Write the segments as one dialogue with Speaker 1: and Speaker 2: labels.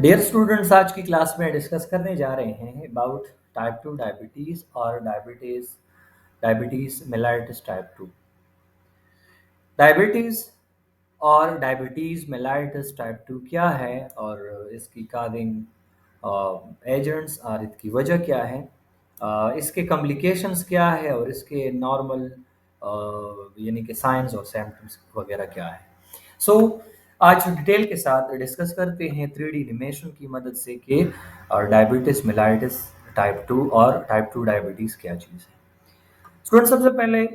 Speaker 1: Dear students, आज की class में डिस्कस करने जा रहे हैं अबाउट टाइप 2 डायबिटीज़ और डायबिटीज़ मेलाइटिस टाइप 2। डायबिटीज़ और डायबिटीज़ मेलाइटिस टाइप 2 क्या है और इसकी काजिंग एजेंट्स और इसकी वजह क्या है, इसके कॉम्प्लिकेशंस क्या है और इसके नॉर्मल यानी कि साइंस और सिम्टम्स वगैरह क्या है। सो आज डिटेल के साथ डिस्कस करते हैं 3D एनिमेशन की मदद से कि डायबिटीज़ मेलाइटिस टाइप 2 और टाइप 2 डायबिटीज़ क्या चीज़ है। स्टूडेंट, सबसे पहले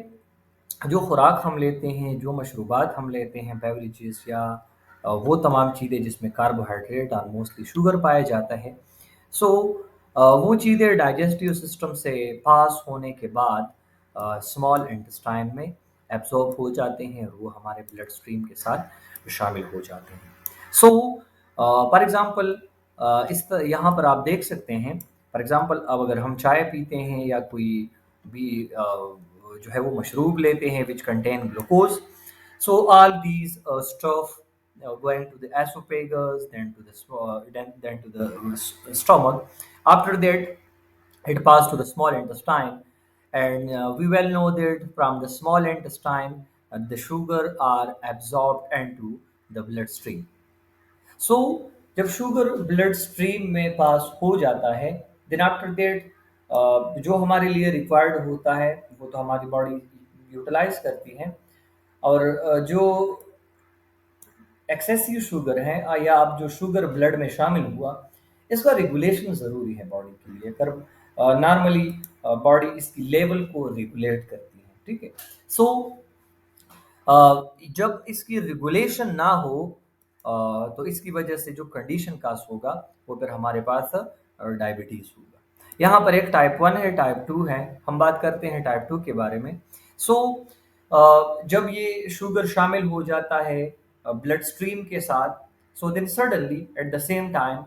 Speaker 1: जो खुराक हम लेते हैं, जो मशरूबात हम लेते हैं, बेवरेजेस या वो तमाम चीज़ें जिसमें कार्बोहाइड्रेट और मोस्टली शुगर पाया जाता है। सो वो चीज़ें डाइजेस्टिव सिस्टम से पास होने के बाद स्मॉल इंटेस्टाइन में एब्जॉर्ब हो जाते हैं और वो हमारे ब्लड स्ट्रीम के साथ शामिल हो जाते हैं। सो फॉर एग्ज़ाम्पल यहाँ पर आप देख सकते हैं, फॉर एग्ज़ाम्पल अब अगर हम चाय पीते हैं या कोई भी जो है वो मशरूब लेते हैं which contain glucose, so all these stuff going to the esophagus, then to the stomach. After that it passed to the small intestine, and we well know that from the small intestine the sugar are absorbed into the bloodstream. सो जब sugar blood stream में पास हो जाता है, then after that जो हमारे लिए required होता है वो तो हमारी बॉडी यूटिलाइज करती है। और जो एक्सेसिव शुगर है या आप जो शुगर ब्लड में शामिल हुआ, इसका रेगुलेशन ज़रूरी है बॉडी के लिए। अगर नॉर्मली बॉडी इसकी लेवल को रेगुलेट करती है, ठीक है। सो जब इसकी रेगुलेशन ना हो, तो इसकी वजह से जो कंडीशन काज होगा वो फिर हमारे पास डायबिटीज़ होगा। यहाँ पर एक टाइप 1 है, टाइप 2 है। हम बात करते हैं टाइप 2 के बारे में। सो जब ये शुगर शामिल हो जाता है ब्लड स्ट्रीम के साथ, so then suddenly at the same time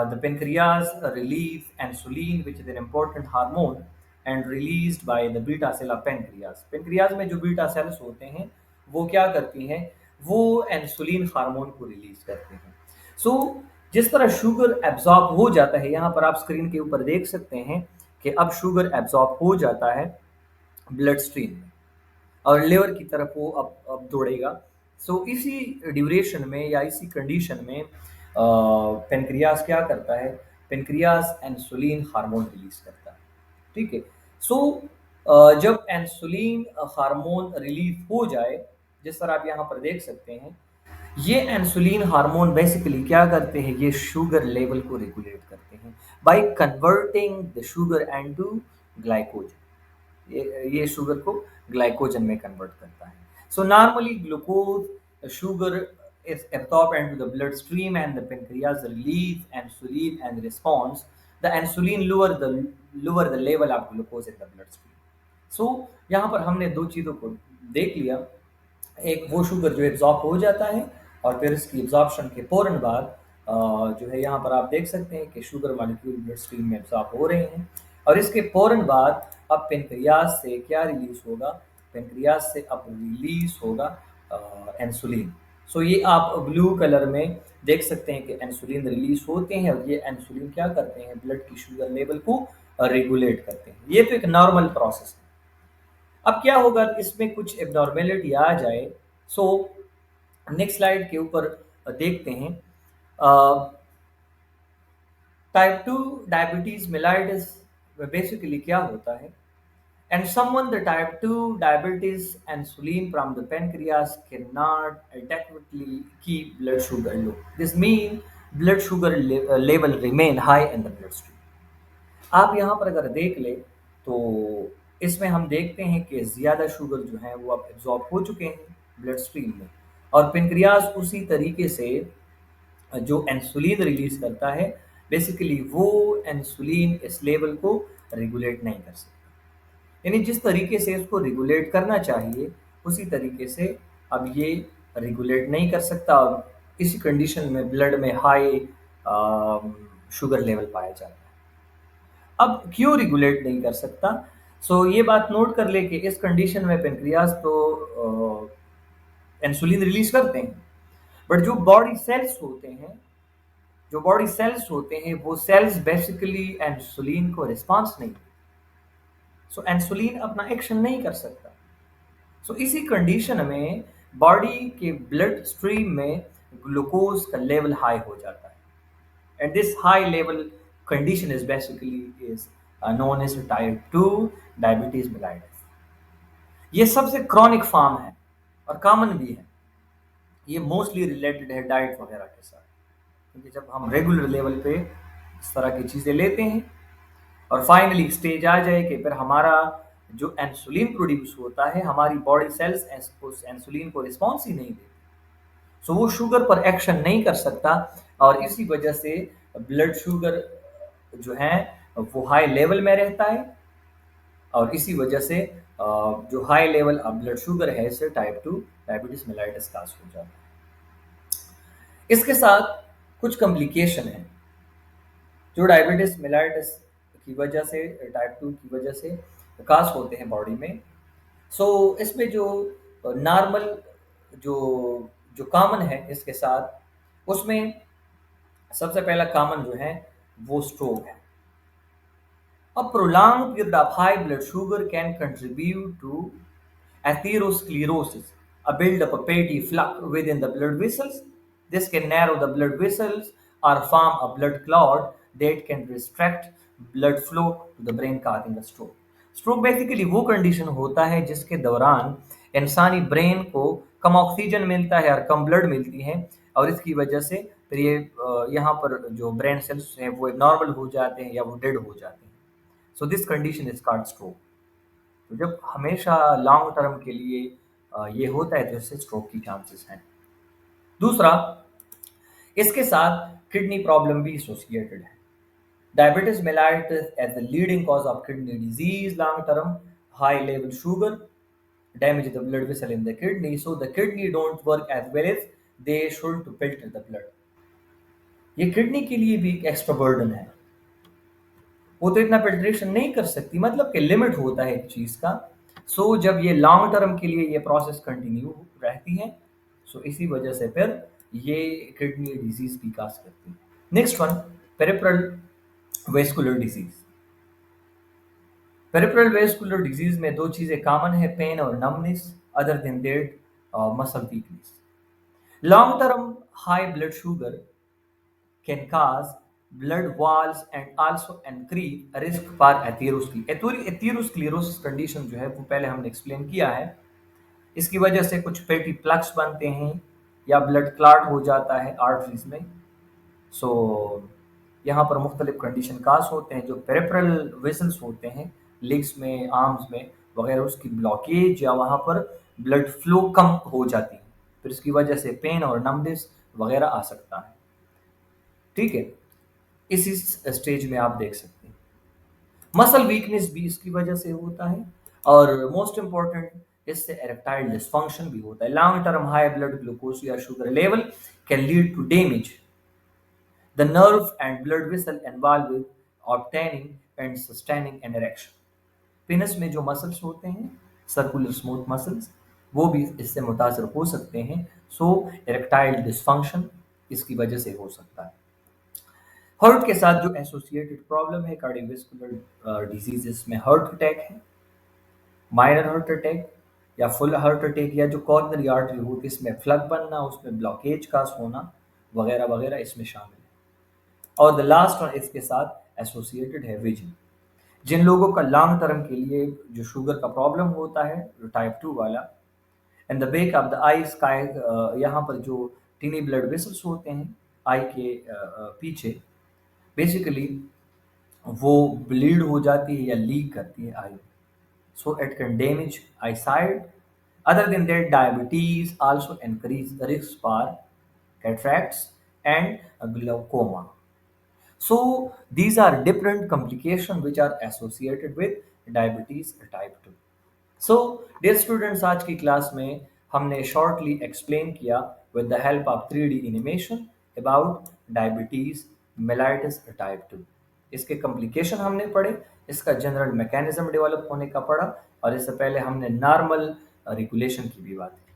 Speaker 1: the pancreas release insulin, which is an important hormone and released by the beta cell of pancreas. pancreas में जो बीटा सेल्स होते हैं वो क्या करती हैं, वो इंसुलिन हार्मोन को रिलीज करते हैं। सो जिस तरह शुगर एब्जॉर्ब हो जाता है, यहाँ पर आप स्क्रीन के ऊपर देख सकते हैं कि अब शुगर एब्जॉर्ब हो जाता है ब्लड स्ट्रीम में और लिवर की तरफ वो अब दौड़ेगा। सो इसी ड्यूरेशन में या इसी कंडीशन में पेनक्रियास क्या करता है, पेनक्रियास इंसुलिन हार्मोन रिलीज करता है, ठीक है। सो जब इंसुलिन हार्मोन रिलीज हो जाए, जिस तरह आप यहाँ पर देख सकते हैं, ये इंसुलिन हार्मोन बेसिकली क्या करते हैं, ये शुगर लेवल को रेगुलेट करते हैं by converting the sugar into glycogen. ये शुगर को ग्लाइकोजन में कन्वर्ट करता है। So normally glucose sugar is absorbed into the bloodstream and the pancreas release insulin and response the insulin lower the level of glucose in the bloodstream. सो यहाँ पर हमने दो चीज़ों को देख लिया। एक वो शुगर जो एब्जॉर्ब हो जाता है और फिर इसकी एब्जॉर्प्शन के फ़ौरन बाद जो है यहाँ पर आप देख सकते हैं कि शुगर मॉलिक्यूल ब्लड स्ट्रीम में एब्जॉर्ब हो रहे हैं और इसके फ़ौरन बाद अब पेनक्रियास से क्या रिलीज होगा, पेनक्रियास से अब रिलीज होगा इंसुलिन। सो ये आप ब्लू कलर में देख सकते हैं कि इंसुलिन रिलीज होते हैं और ये इंसुलिन क्या करते हैं, ब्लड की शुगर लेवल को रेगुलेट करते हैं। ये तो एक नॉर्मल प्रोसेस है। अब क्या होगा, इसमें कुछ एबनॉर्मेलिटी आ जाए। सो नेक्स्ट स्लाइड के ऊपर देखते हैं टाइप 2 डायबिटीज मेलाइटिस बेसिकली क्या होता है। And someone the type 2 diabetes insulin from the pancreas cannot adequately keep blood sugar low. This means blood sugar level remain high in the bloodstream. आप यहाँ पर अगर देख ले तो इसमें हम देखते हैं कि ज़्यादा शुगर जो है वो अब एब्जॉर्ब हो चुके हैं ब्लड स्ट्रीम में और पेनक्रियाज उसी तरीके से जो इंसुलिन रिलीज करता है, बेसिकली वो इंसुलिन इस लेवल को रेगुलेट नहीं कर सकता। यानी जिस तरीके से इसको रेगुलेट करना चाहिए उसी तरीके से अब ये रेगुलेट नहीं कर सकता और इसी कंडीशन में ब्लड में हाई शुगर लेवल पाया जाता है। अब क्यों रेगुलेट नहीं कर सकता? सो ये बात नोट कर ले कि इस कंडीशन में पेनक्रियाज तो इंसुलिन रिलीज करते हैं, बट जो बॉडी सेल्स होते हैं, जो बॉडी सेल्स होते हैं वो सेल्स बेसिकली इंसुलिन को रिस्पॉन्स नहीं, सो इंसुलिन अपना एक्शन नहीं कर सकता। सो इसी कंडीशन में बॉडी के ब्लड स्ट्रीम में ग्लूकोज का लेवल हाई हो जाता है, and this high level condition is basically is known as type 2 diabetes mellitus. ये सबसे क्रॉनिक फॉर्म है और कॉमन भी है। ये मोस्टली रिलेटेड है डाइट वगैरह के साथ, क्योंकि जब हम रेगुलर लेवल पे इस तरह की चीज़ें लेते हैं और फाइनली स्टेज आ जाए कि फिर हमारा जो इंसुलिन प्रोड्यूस होता है, हमारी बॉडी सेल्स उस इंसुलिन को रिस्पॉन्स ही नहीं देते, सो वो शुगर पर एक्शन नहीं कर सकता, और इसी वजह से ब्लड शुगर जो है वो हाई लेवल में रहता है, और इसी वजह से जो high level of blood sugar है इससे टाइप 2 डायबिटीज मेलाइटस काज हो जाता है। इसके साथ कुछ कॉम्प्लिकेशन है जो डायबिटीज मेलाइटस की वजह से, टाइप 2 की वजह से काज होते हैं बॉडी में। सो इसमें जो नॉर्मल जो जो कॉमन है इसके साथ, उसमें सबसे पहला कॉमन जो है वो स्ट्रोक है। A prolonged period of high blood sugar can contribute to atherosclerosis, a buildup of fatty plaque within the blood vessels. This can narrow the blood vessels or form a blood clot that can restrict blood flow to the brain, causing a stroke. Stroke basically वो condition होता है जिसके दौरान इंसानी brain को कम oxygen मिलता है और कम ब्लड मिलती है, और इसकी वजह से फिर ये यहाँ पर जो ब्रेन सेल्स हैं वो नॉर्मल हो जाते हैं या वो डेड हो जाते हैं। So this condition is called stroke. तो जब हमेशा लॉन्ग टर्म के लिए ये होता है तो इससे स्ट्रोक की चांसेस हैं। दूसरा, इसके साथ किडनी प्रॉब्लम भी एसोसिएटेड है। Diabetes mellitus as the leading cause of kidney disease long term, high level sugar damage the blood vessel in the kidney, so the kidney don't work as well as they should to filter the blood. ये kidney के लिए भी एक extra burden है, वो तो इतना filtration नहीं कर सकती, मतलब कि लिमिट होता है एक चीज़ का। सो जब ये लॉन्ग टर्म के लिए ये प्रोसेस कंटिन्यू रहती है, सो इसी वजह से फिर ये किडनी डिजीज भी काज करती है। Next one, peripheral vascular disease. Peripheral vascular disease में दो चीज़ें कॉमन है, पेन और numbness, other than that muscle weakness. Long term high blood sugar can cause blood walls and also increase risk for atherosclerosis। Atherosclerosis condition जो है वो पहले हमने एक्सप्लेन किया है। इसकी वजह से कुछ फैटी प्लग्स बनते हैं या ब्लड क्लॉट हो जाता है आर्टरीज में। सो यहाँ पर मुख्तलिफ कंडीशन काज होते हैं। जो पेरिफेरल वेसल्स होते हैं लेग्स में, आर्म्स में वगैरह, उसकी ब्लॉकेज या वहाँ पर ब्लड फ्लो कम हो जाती है, फिर इसकी वजह से पेन और नमनेस वगैरह आ सकता है। ठीक है, इसी स्टेज में आप देख सकते हैं। मसल वीकनेस भी इसकी वजह से होता है, और मोस्ट इंपॉर्टेंट इससे एरेक्टाइल डिस्फंक्शन भी होता है। Long term high blood glucose या sugar level can lead to damage the nerve and blood vessel involve with obtaining and sustaining an erection. Penis में जो मसल्स होते हैं, सर्कुलर स्मूथ मसल्स, वो भी इससे मुतासर हो सकते हैं। सो एरेक्टाइल डिस्फंक्शन इसकी वजह से हो सकता है। हार्ट के साथ जो एसोसिएटेड प्रॉब्लम है कार्डियोवैस्कुलर डिजीजेस में हार्ट अटैक है, माइनर हार्ट अटैक या फुल हार्ट अटैक, या जो कॉर्नरी आर्टरी होती है इसमें फ्लग बनना, उसमें ब्लॉकेज का होना वगैरह वगैरह इसमें शामिल है। और द लास्ट वन इसके साथ एसोसिएटेड है विजन। जिन लोगों का लॉन्ग टर्म के लिए जो शुगर का प्रॉब्लम होता है, जो टाइप 2 वाला, and the back of the eyes का यहाँ पर जो टीनी ब्लड वेसल्स होते हैं आई के पीछे, बेसिकली वो ब्लीड हो जाती है या लीक करती है eye, so it can damage eye side. Other than that diabetes also increase the risk for cataracts and glaucoma. So these are different complications which are associated with diabetes type 2. So dear students, आज की class में हमने shortly explain किया with the help of 3D animation about diabetes mellitus type 2। इसके complication हमने पढ़े, इसका general mechanism develop होने का पढ़ा, और इससे पहले हमने normal regulation की भी बात की।